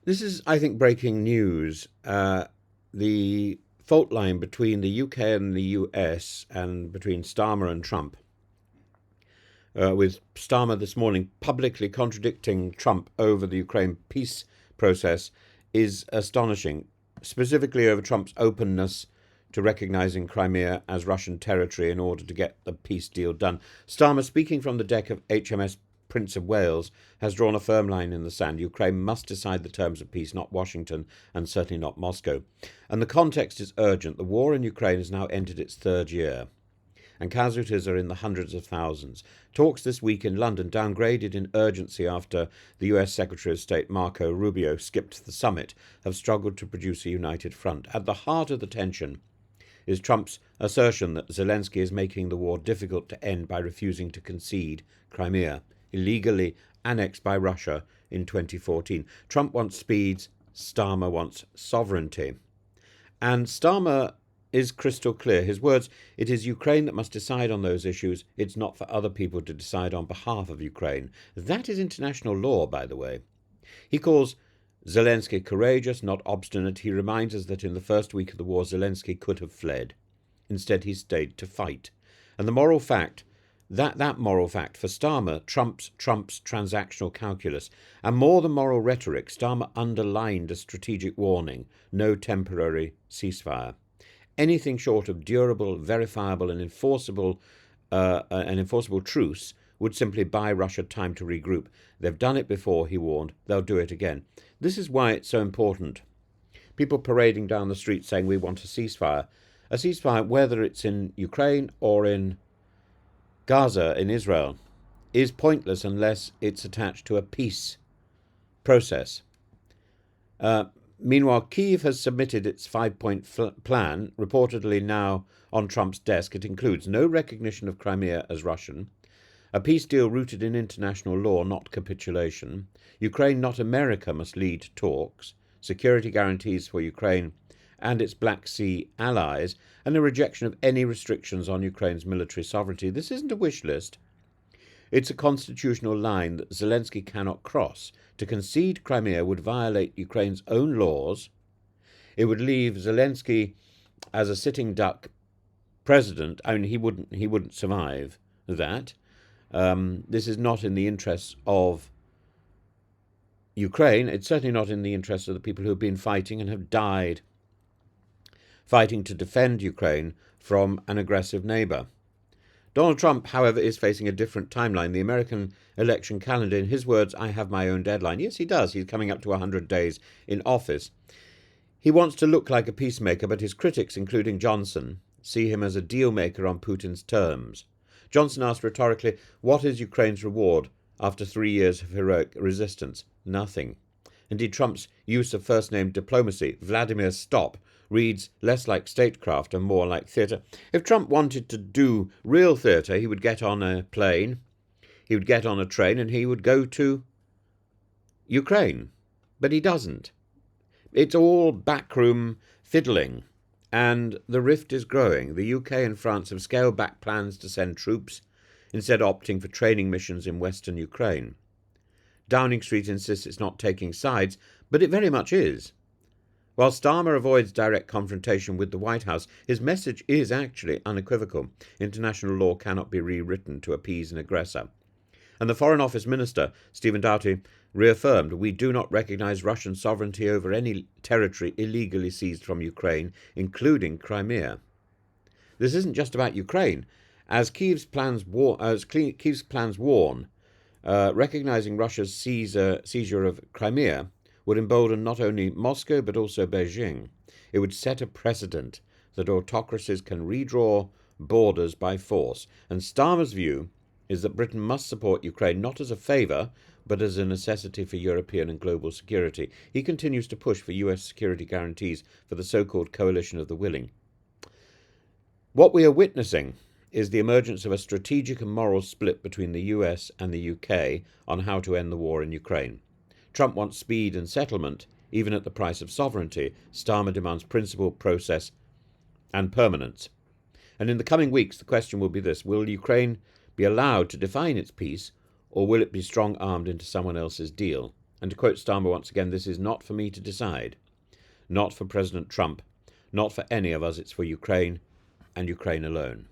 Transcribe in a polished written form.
This is, I think, breaking news. The fault line between the UK and the US and between Starmer and Trump, with Starmer this morning publicly contradicting Trump over the Ukraine peace process, is astonishing, specifically over Trump's openness to recognising Crimea as Russian territory in order to get the peace deal done. Starmer, speaking from the deck of HMS Prince of Wales, has drawn a firm line in the sand. Ukraine must decide the terms of peace, not Washington, and certainly not Moscow. And the context is urgent. The war in Ukraine has now entered its third year, and casualties are in the hundreds of thousands. Talks this week in London, downgraded in urgency after the US Secretary of State Marco Rubio skipped the summit, have struggled to produce a united front. At the heart of the tension is Trump's assertion that Zelensky is making the war difficult to end by refusing to concede Crimea, illegally annexed by Russia in 2014. Trump wants speeds, Starmer wants sovereignty. And Starmer is crystal clear. His words, "It is Ukraine that must decide on those issues. It's not for other people to decide on behalf of Ukraine." That is international law, by the way. He calls Zelensky courageous, not obstinate. He reminds us that in the first week of the war, Zelensky could have fled. Instead, he stayed to fight. And the moral fact, that moral fact for Starmer trumps Trump's transactional calculus. And more than moral rhetoric, Starmer underlined a strategic warning: no temporary ceasefire. Anything short of durable, verifiable, and enforceable truce would simply buy Russia time to regroup. They've done it before, he warned. They'll do it again. This is why it's so important. People parading down the street saying we want a ceasefire. A ceasefire, whether it's in Ukraine or in Gaza, in Israel, is pointless unless it's attached to a peace process. Meanwhile, Kyiv has submitted its five-point plan, reportedly now on Trump's desk. It includes no recognition of Crimea as Russian, a peace deal rooted in international law, not capitulation, Ukraine, not America, must lead talks, security guarantees for Ukraine and its Black Sea allies, and a rejection of any restrictions on Ukraine's military sovereignty. This isn't a wish list. It's a constitutional line that Zelensky cannot cross. To concede Crimea would violate Ukraine's own laws. It would leave Zelensky as a sitting duck president. I mean, he wouldn't survive that. This is not in the interests of Ukraine. It's certainly not in the interests of the people who have been fighting and have died fighting to defend Ukraine from an aggressive neighbour. Donald Trump, however, is facing a different timeline. The American election calendar, in his words, "I have my own deadline." Yes, he does. He's coming up to 100 days in office. He wants to look like a peacemaker, but his critics, including Johnson, see him as a deal maker on Putin's terms. Johnson asked rhetorically, what is Ukraine's reward after 3 years of heroic resistance? Nothing. Indeed, Trump's use of first-name diplomacy, Vladimir Stop, reads less like statecraft and more like theatre. If Trump wanted to do real theatre, he would get on a plane, he would get on a train, and he would go to Ukraine. But he doesn't. It's all backroom fiddling, and the rift is growing. The UK and France have scaled back plans to send troops, instead opting for training missions in western Ukraine. Downing Street insists it's not taking sides, but it very much is. While Starmer avoids direct confrontation with the White House, his message is actually unequivocal. International law cannot be rewritten to appease an aggressor. And the Foreign Office Minister, Stephen Doughty, reaffirmed, "We do not recognise Russian sovereignty over any territory illegally seized from Ukraine, including Crimea." This isn't just about Ukraine. As Kyiv's plans warn, recognising Russia's seizure of Crimea would embolden not only Moscow but also Beijing. It would set a precedent that autocracies can redraw borders by force. And Starmer's view is that Britain must support Ukraine not as a favour, but as a necessity for European and global security. He continues to push for US security guarantees for the so-called coalition of the willing. What we are witnessing is the emergence of a strategic and moral split between the US and the UK on how to end the war in Ukraine. Trump wants speed and settlement, even at the price of sovereignty. Starmer demands principle, process, and permanence. And in the coming weeks, the question will be this: will Ukraine be allowed to define its peace, or will it be strong-armed into someone else's deal? And to quote Starmer once again, this is not for me to decide, not for President Trump, not for any of us. It's for Ukraine and Ukraine alone.